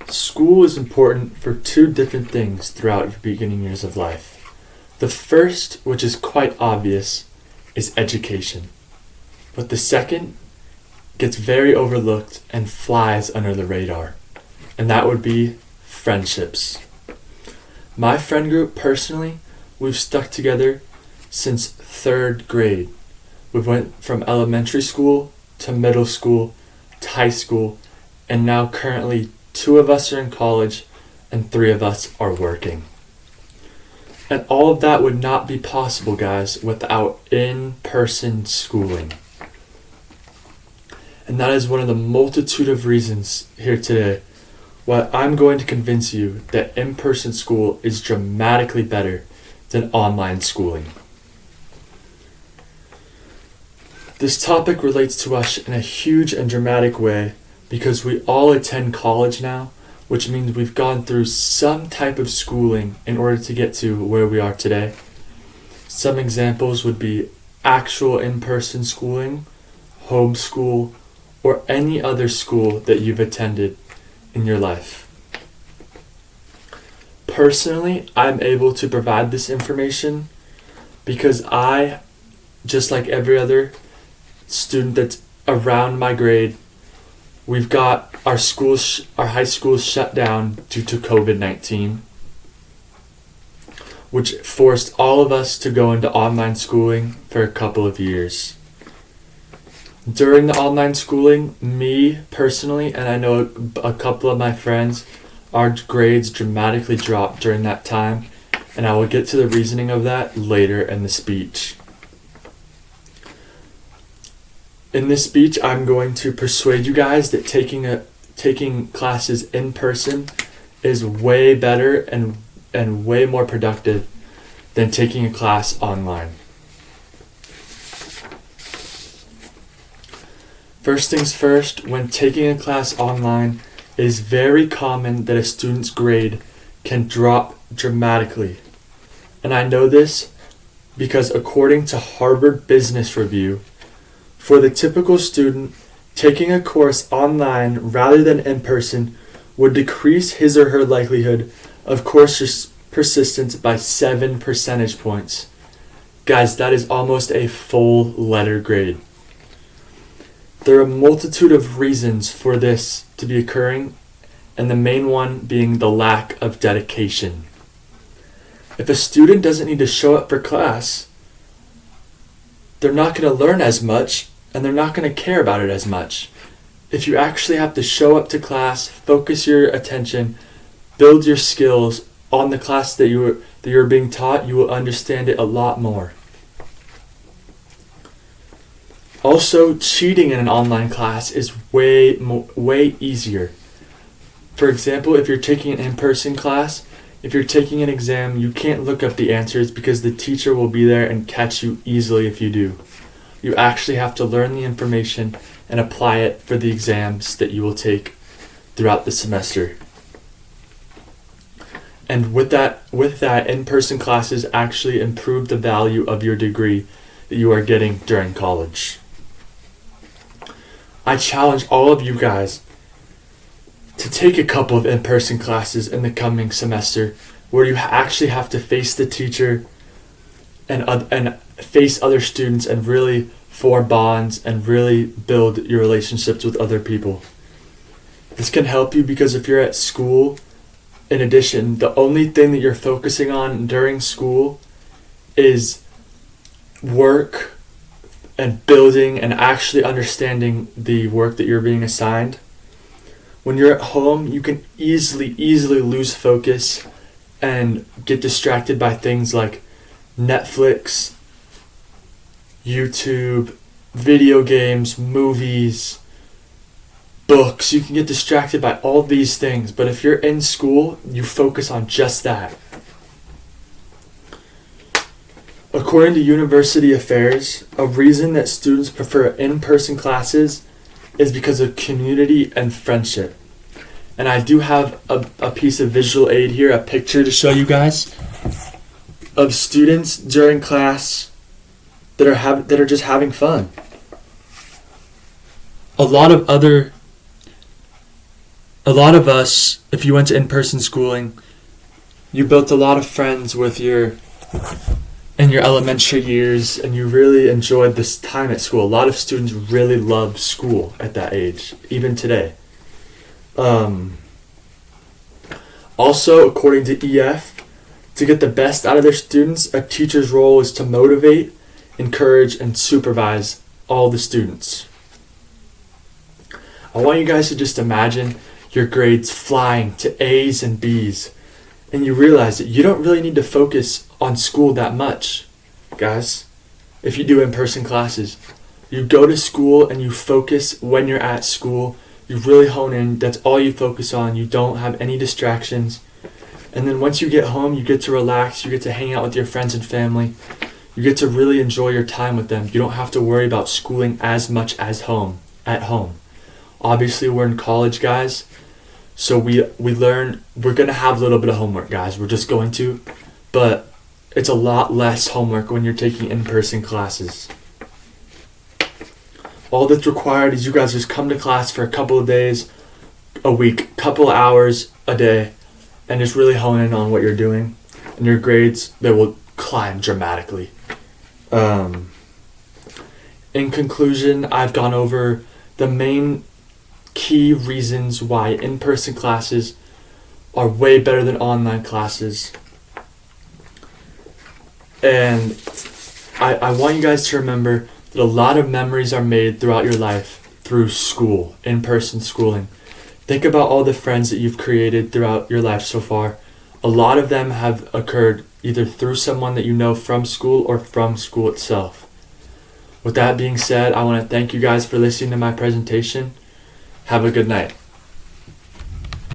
School is important for two different things throughout your beginning years of life. The first, which is quite obvious, is education. But the second gets very overlooked and flies under the radar, and that would be friendships. My friend group, personally, we've stuck together since third grade. We went from elementary school to middle school to high school, and now currently 2 of us are in college and 3 of us are working. And all of that would not be possible, guys, without in-person schooling. And that is one of the multitude of reasons here today why I'm going to convince you that in-person school is dramatically better than online schooling. This topic relates to us in a huge and dramatic way because we all attend college now, which means we've gone through some type of schooling in order to get to where we are today. Some examples would be actual in-person schooling, homeschool, or any other school that you've attended in your life. Personally, I'm able to provide this information because I, just like every other student that's around my grade, we've got our schools, our high schools shut down due to COVID-19, which forced all of us to go into online schooling for a couple of years. During the online schooling, me personally, and I know a couple of my friends, our grades dramatically dropped during that time, and I will get to the reasoning of that later in the speech. In this speech, I'm going to persuade you guys that taking classes in person is way better and way more productive than taking a class online. First things first, when taking a class online, it is very common that a student's grade can drop dramatically. And I know this because according to Harvard Business Review, for the typical student, taking a course online rather than in person would decrease his or her likelihood of course persistence by 7 percentage points. Guys, that is almost a full letter grade. There are a multitude of reasons for this to be occurring, and the main one being the lack of dedication. If a student doesn't need to show up for class, they're not going to learn as much, and they're not going to care about it as much. If you actually have to show up to class, focus your attention, build your skills on the class that you're being taught, you will understand it a lot more. Also, cheating in an online class is way easier. For example, if you're taking an in-person class, if you're taking an exam, you can't look up the answers because the teacher will be there and catch you easily if you do. You actually have to learn the information and apply it for the exams that you will take throughout the semester. And with that, in-person classes actually improve the value of your degree that you are getting during college. I challenge all of you guys to take a couple of in-person classes in the coming semester where you actually have to face the teacher and face other students and really form bonds and really build your relationships with other people. This can help you because if you're at school, in addition, the only thing that you're focusing on during school is work and building and actually understanding the work that you're being assigned. When you're at home, you can easily lose focus and get distracted by things like Netflix, YouTube, video games, movies, books. You can get distracted by all these things, but if you're in school, you focus on just that. According to University Affairs, a reason that students prefer in-person classes is because of community and friendship. And I do have a piece of visual aid here, a picture to show you guys of students during class that are just having fun. A lot of other A lot of us, if you went to in-person schooling, you built a lot of friends in your elementary years, and you really enjoyed this time at school. A lot of students really love school at that age, even today. Also, according to EF, to get the best out of their students, a teacher's role is to motivate, encourage, and supervise all the students. I want you guys to just imagine your grades flying to A's and B's, and you realize that you don't really need to focus on school that much, guys. If you do in-person classes, you go to school and you focus when you're at school. You really hone in. That's all you focus on. You don't have any distractions. And then once you get home, you get to relax. You get to hang out with your friends and family. You get to really enjoy your time with them. You don't have to worry about schooling as much as at home. Obviously, we're in college, guys. So we learn, we're going to have a little bit of homework, guys. We're just going to. But it's a lot less homework when you're taking in-person classes. All that's required is you guys just come to class for a couple of days, a week, couple of hours a day, and just really hone in on what you're doing. And your grades, they will climb dramatically. In conclusion, I've gone over the main key reasons why in-person classes are way better than online classes. And I want you guys to remember that a lot of memories are made throughout your life through school, in-person schooling. Think about all the friends that you've created throughout your life so far. A lot of them have occurred either through someone that you know from school or from school itself. With that being said, I want to thank you guys for listening to my presentation. Have a good night.